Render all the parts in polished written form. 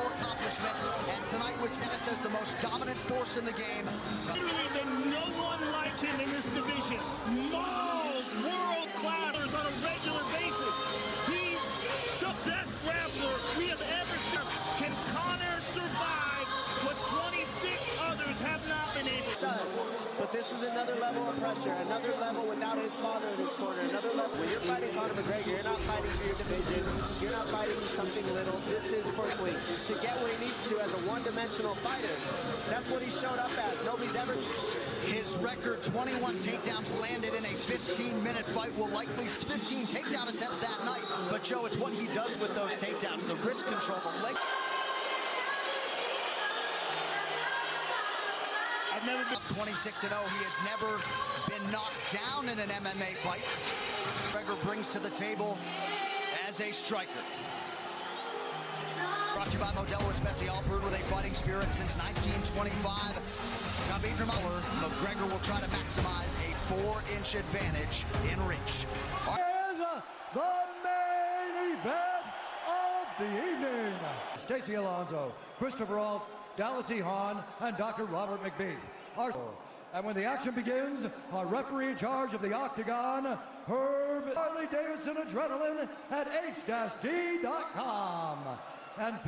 accomplishment, and tonight was Stennis as the most dominant force in the game. Literally been no one like him in this division. Mauls world classers on a regular basis. He's the best grappler we have ever seen. Can Conor survive what 26 others have not been able to? But this is another level of pressure, another level without his father in his corner, another level. When you're fighting Conor McGregor, you're not fighting for your division, you're not fighting for something little. This is for to get what he needs to as a one-dimensional fighter. That's what he showed up as. Nobody's ever... His record, 21 takedowns landed in a 15-minute fight, will likely 15 takedown attempts that night. But Joe, it's what he does with those takedowns, the wrist control, the leg... I've never been 26-0. He has never been knocked down in an MMA fight. McGregor brings to the table as a striker. Brought to you by Modelo Especial, brewed with a fighting spirit since 1925. Khabib Nurmagomedov, McGregor will try to maximize a 4-inch advantage in reach. Here's the main event of the evening. Stacey Alonso, Christopher Alt, Dallas E. Hahn, and Dr. Robert McBeath. And when the action begins, our referee in charge of the Octagon, Herb Harley Davidson Adrenaline at h-d.com. And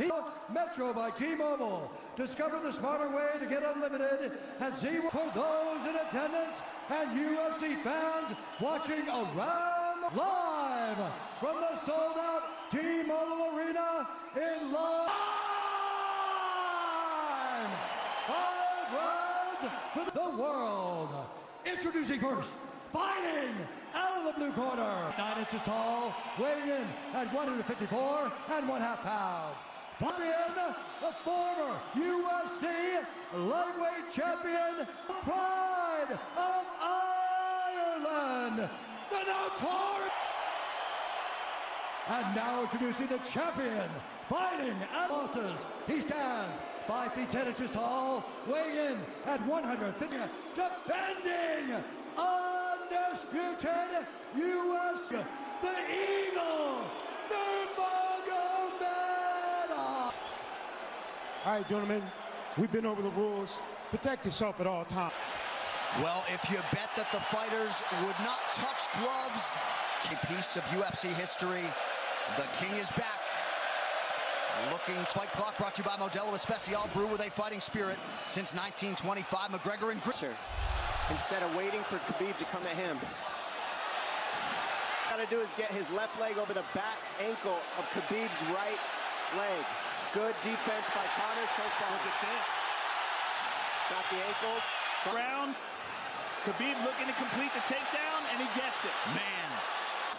Metro by T-Mobile. Discover the smarter way to get unlimited at Z1 for those in attendance and UFC fans watching around live from the sold-out T-Mobile Arena in Los for the world. Introducing first, fighting out of the blue corner, 9 inches tall, weighing in at 154 1/2 pounds. Fighting the former UFC lightweight champion, pride of Ireland, the notorious. And now introducing the champion, fighting at losses. He stands 5 feet 10 inches tall, weighing in at 150, defending undisputed UFC, the Eagle, Nurmagomedov. All right, gentlemen, we've been over the rules. Protect yourself at all times. Well, if you bet that the fighters would not touch gloves, a piece of UFC history, the King is back. Looking fight clock brought to you by Modelo Especial, brew with a fighting spirit since 1925. McGregor and Grisher. Instead of waiting for Khabib to come at him. What got to do is get his left leg over the back ankle of Khabib's right leg. Good defense by Conor so far. Look at this. Got the ankles. Round. Khabib looking to complete the takedown, and he gets it. Man.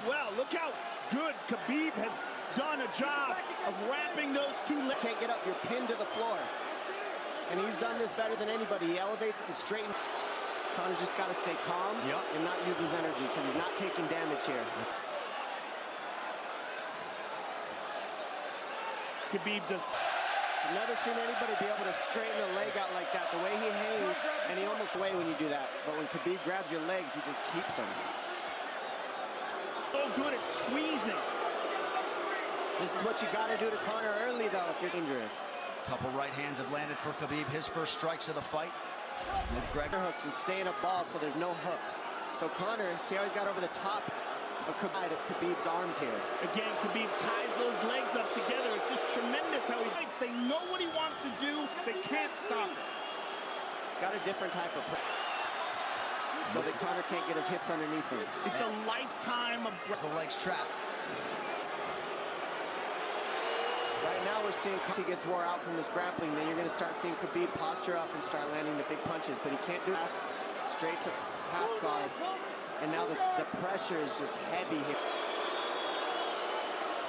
Well, look how good Khabib has done a job of wrapping those two legs. Can't get up, you're pinned to the floor. And he's done this better than anybody. He elevates and straightens. Conor's just got to stay calm and not use his energy because he's not taking damage here. Khabib does. I've never seen anybody be able to straighten a leg out like that. The way he hangs, and he almost way when you do that. But when Khabib grabs your legs, he just keeps them. So good at squeezing. This is what you got to do to Conor early, though, if you're dangerous. Couple right hands have landed for Khabib. His first strikes of the fight. McGregor hooks and stay in a ball, so there's no hooks. So Conor, see how he's got over the top of Khabib's arms here. Again, Khabib ties those legs up together. It's just tremendous how he fights. They know what he wants to do. They can't stop it. He's got a different type of so that Conor can't get his hips underneath him. It's a lifetime of... The legs trapped. Right now we're seeing he gets wore out from this grappling. Then you're going to start seeing Khabib posture up and start landing the big punches. But he can't do this. Straight to half guard. And now the pressure is just heavy here.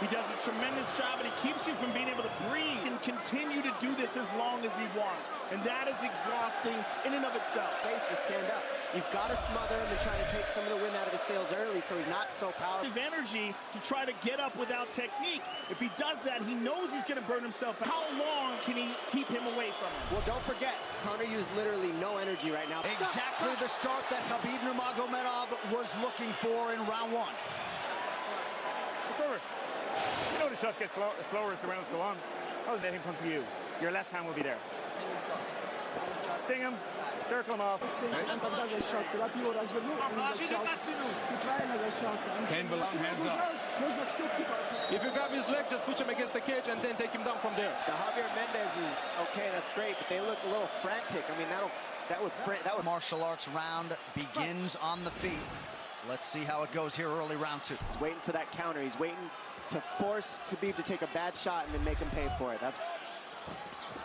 He does a tremendous job, and he keeps you from being able to breathe and continue to do this as long as he wants. And that is exhausting in and of itself. Face to stand up. You've got to smother him and try to take some of the wind out of his sails early so he's not so powerful. Energy to try to get up without technique. If he does that, he knows he's going to burn himself out. How long can he keep him away from him? Well, don't forget, Conor used literally no energy right now. Exactly the start that Khabib Nurmagomedov was looking for in round one. You know the shots get slower as the rounds go on. How's let him come to you? Your left hand will be there. Sting him. Circle him off. Hand below, hands up. If you grab his leg, just push him against the cage and then take him down from there. The Javier Mendez is okay, that's great, but they look a little frantic. I mean, that would Martial arts round begins on the feet. Let's see how it goes here early round 2. He's waiting for that counter. He's waiting to force Khabib to take a bad shot and then make him pay for it. That's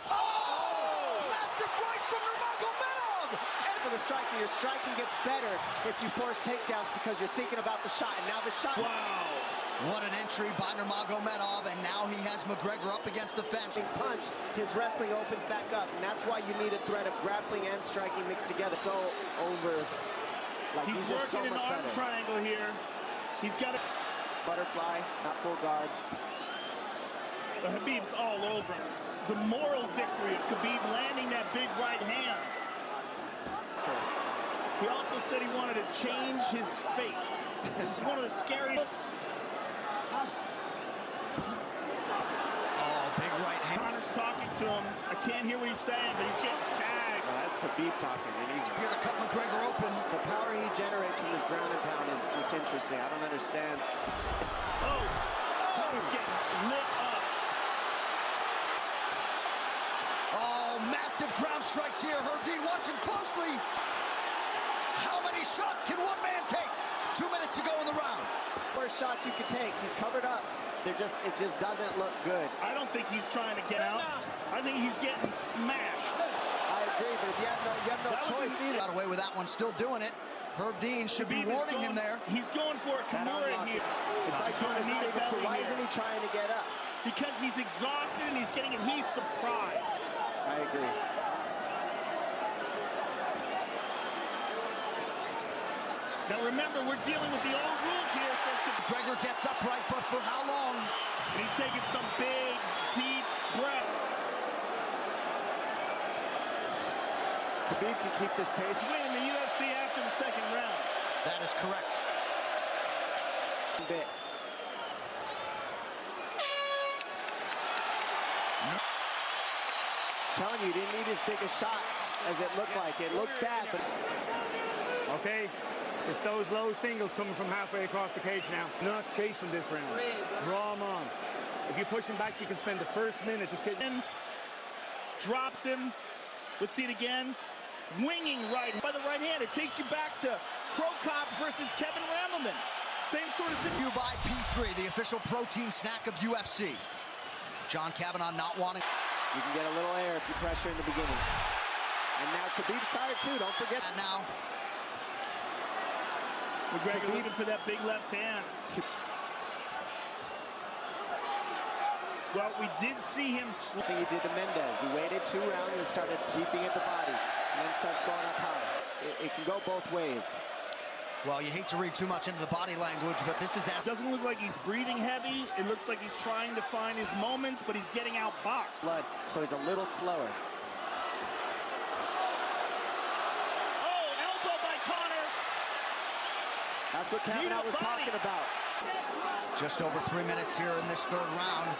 Massive right from Nurmagomedov! and for the striking. Your striking gets better if you force takedowns because you're thinking about the shot. And now the shot. Wow. What an entry by Nurmagomedov, and now he has McGregor up against the fence. Punch, his wrestling opens back up, and that's why you need a threat of grappling and striking mixed together. So over, like He's just so working much an arm better. triangle here. He's got a Butterfly, not full guard. But Khabib's all over him. The moral victory of Khabib landing that big right hand. He also said he wanted to change his face. This is one of the scariest. Oh, big right hand. Conor's talking to him. I can't hear what he's saying, but he's getting tagged. Well, that's Khabib talking, and he's Here to cut McGregor open. the power he generates from his ground and pound is just interesting. I don't understand. Oh, Conor's getting lit up. Oh, massive ground strikes here. Herb watching closely. How many shots can one man take? 2 minutes to go in the round. Worst shots you can take. He's covered up. It just doesn't look good. I don't think he's trying to get out. I think he's getting smashed. I agree, but if you have no That was choice either. Got away with that one, still doing it. Herb Dean should be Khabib is warning him going- there. He's going for a That Kimura unlock here. It's like He's gonna Connor's need not a even sure. belly Why here. isn't he trying to get up? Because he's exhausted and he's getting it. He's surprised. I agree. Now remember, we're dealing with the old rules here, so McGregor gets upright, but for how long? and he's taking some big, deep breath. Khabib can keep this pace. Win the UFC after the second round. That is correct. A bit. Telling you, he didn't need his biggest shots as it looked like. It looked bad, but Okay, it's those low singles coming from halfway across the cage now. Not chasing this round. Draw him on. If you push him back, you can spend the first minute just getting... In, drops him. Let's see it again. Winging right by the right hand. It takes you back to Pro Cop versus Kevin Randleman. Same sort of situation. You by P3, the official protein snack of UFC. John Kavanaugh not wanting. you can get a little air if you pressure in the beginning. And now Khabib's tired too, don't forget. And now, McGregor looking for that big left hand. Well, we did see him I think he did to Mendez. He waited 2 rounds and started teeping at the body. And then starts going up high. It can go both ways. well, you hate to read too much into the body language, but this is as doesn't look like he's breathing heavy. It looks like he's trying to find his moments, but he's getting outboxed. Blood, so he's a little slower. Oh, elbow by Conor. That's what Kavanaugh was talking about. just over 3 minutes here in this third round.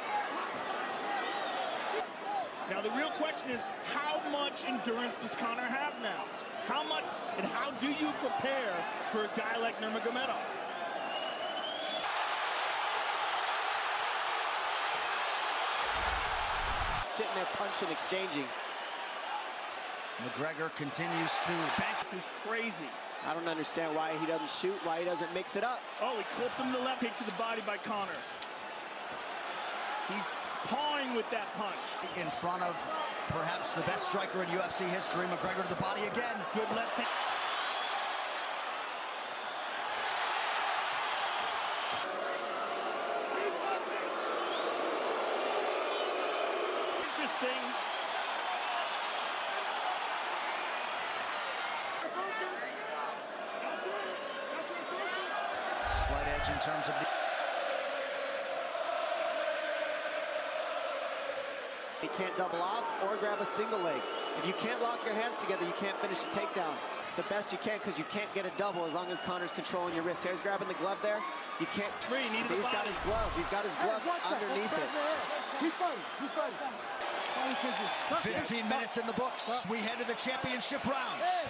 Now the real question is, how much endurance does Conor have now? How much, and how do you prepare for a guy like Nurmagomedov? Sitting there punching, exchanging. McGregor continues to bank. This is crazy. I don't understand why he doesn't shoot, why he doesn't mix it up. Oh, he clipped him to the left, kick to the body by Conor. He's pawing with that punch. In front of perhaps the best striker in UFC history, McGregor to the body again. Good left hand. Interesting. Slight edge in terms of the... He can't double off or grab a single leg. If you can't lock your hands together, you can't finish the takedown the best you can because you can't get a double as long as Conor's controlling your wrist. Here's grabbing the glove there. You can't. Three, needed See, the he's got body. his glove. He's got his glove underneath it. Keep fighting. Keep fighting. 15 minutes in the books. We head to the championship rounds.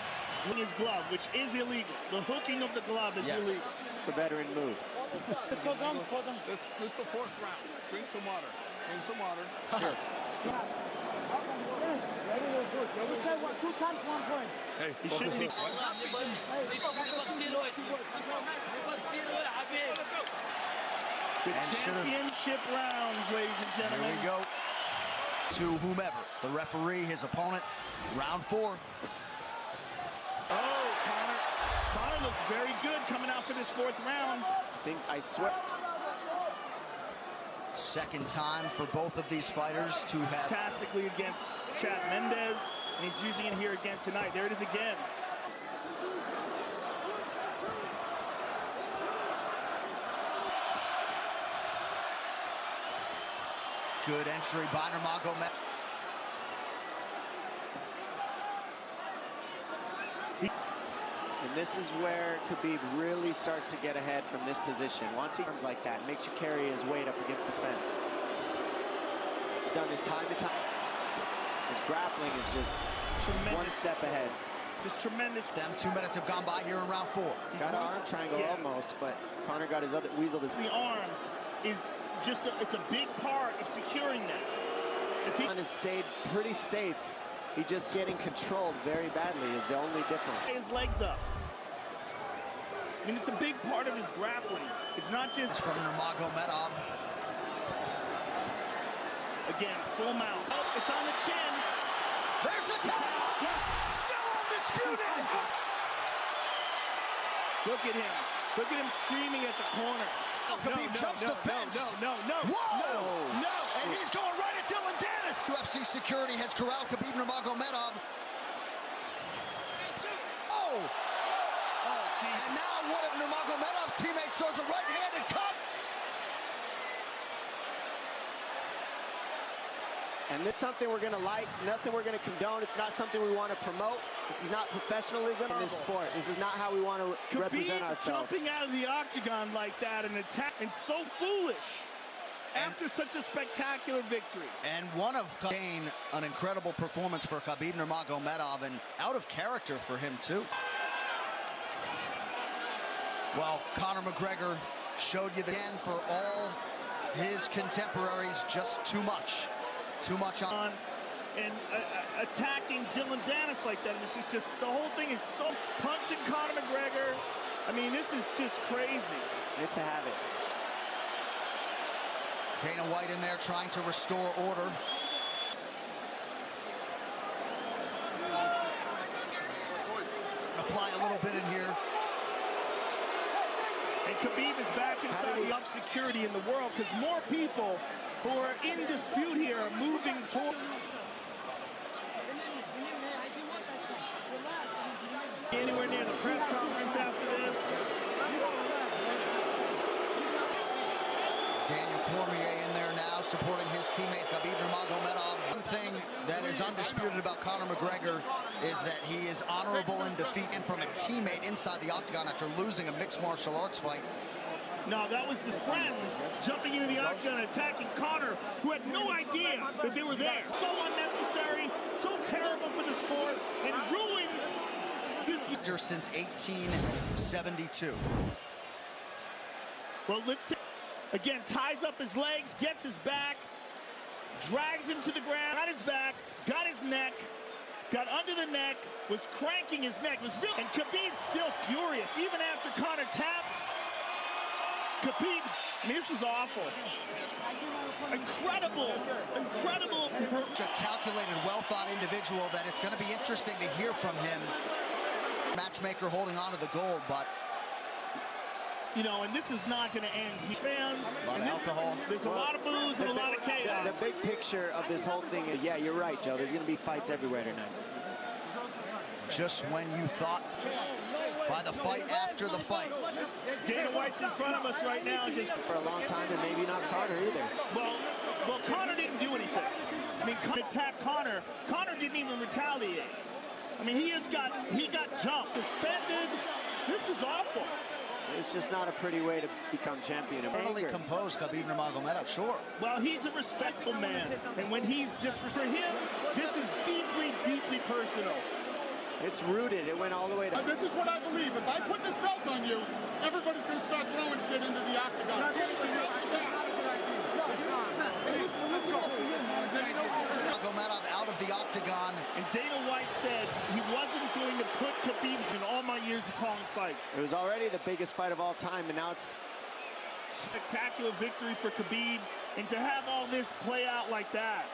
With his glove, which is illegal. The hooking of the glove is illegal. The veteran move. This is the fourth round. Drink some water. Drink some water. Here. Hey, He shouldn't be. The championship rounds, ladies and Here gentlemen. we go. To whomever, the referee, his opponent, round 4. Oh, Conor looks very good coming out for this 4th round. I swear. Second time for both of these fighters to have Fantastically against Chad Mendes, and he's using it here again tonight. There it is again. good entry by Nurmagomedov. And this is where Khabib really starts to get ahead from this position. Once he comes like that, makes you carry his weight up against the fence. He's done this time to time. His grappling is just Tremendous. one step ahead. Just tremendous. Them 2 minutes have gone by here in round 4. Got an arm triangle almost, but Conor got his other weasel. The arm is just it's a big part of securing that. If he has stayed pretty safe. He just getting controlled very badly is the only difference. his legs up. I mean, it's a big part of his grappling. It's not just It's from Nurmagomedov. again full mount. Oh, it's on the chin. There's the tap. Still undisputed. Look at him. Look at him screaming at the corner. Khabib jumps the fence. No. Whoa! No. And he's going right at Dylan Dennis. UFC security has corralled Khabib Nurmagomedov. Oh! And now one of Nurmagomedov's teammates throws a right-handed cut. And this is something we're going to like, nothing we're going to condone. It's not something we want to promote. This is not professionalism in this sport. This is not how we want to represent ourselves. Jumping out of the octagon like that and attack, and so foolish after such a spectacular victory. And one of an incredible performance for Khabib Nurmagomedov, and out of character for him too. Well, Conor McGregor showed you again for all his contemporaries just too much. Too much on. And attacking Dylan Dennis like that. It's just the whole thing is so punching Conor McGregor. I mean, this is just crazy. It's a habit. Dana White in there trying to restore order. Gonna fly a little bit in here. And Khabib is back inside the security in the world because more people who are in dispute here are moving toward. Anywhere near the press conference after this. Daniel Cormier in there now supporting his teammate Khabib Nurmagomedov. One thing that is undisputed about Conor McGregor is that he is honorable in defeat and from a teammate inside the octagon after losing a mixed martial arts fight. No, that was the friends jumping into the octagon and attacking Conor, who had no idea that they were there. So unnecessary, so terrible for the sport, and ruins this. Since 1872. Well, again, ties up his legs, gets his back, drags him to the ground, got his back, got his neck, got under the neck, was cranking his neck. And Khabib's still furious, even after Conor taps. Khabib, I mean, this is awful. Incredible. A calculated, well-thought individual that it's going to be interesting to hear from him. Matchmaker holding on to the gold, but you know, and this is not going to end. Fans, a lot of alcohol. There's a lot of booze and a lot of chaos. The big picture of this whole thing is, yeah, you're right, Joe. There's going to be fights everywhere tonight. Just when you thought by the fight after the fight. Dana White's in front of us right now, just for a long time, and maybe not Conor either. Well, Conor didn't do anything. I mean, attacked Conor. Conor didn't even retaliate. I mean, he got jumped, suspended. This is awful. It's just not a pretty way to become champion. Totally composed, Khabib Nurmagomedov, sure. Well, he's a respectful man, and when he's just for him, this is deeply, deeply personal. It's rooted. It went all the way to... This is what I believe. If I put this belt on you, everybody's going to start throwing shit into the octagon. Nurmagomedov out of the octagon. And Dana White said he wasn't going to put Khabib in all my years of calling fights. It was already the biggest fight of all time, and now it's... Spectacular victory for Khabib, and to have all this play out like that.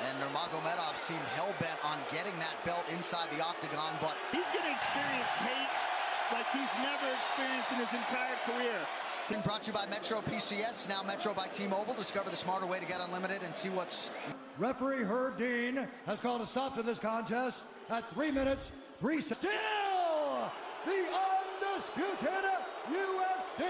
And Nurmagomedov seemed hell-bent on getting that belt inside the octagon, but... He's going to experience hate like he's never experienced in his entire career. Brought to you by Metro PCS, now Metro by T-Mobile. Discover the smarter way to get unlimited and see what's... Referee Herb Dean has called a stop to this contest at 3 minutes, 3 seconds. Still, the undisputed UFC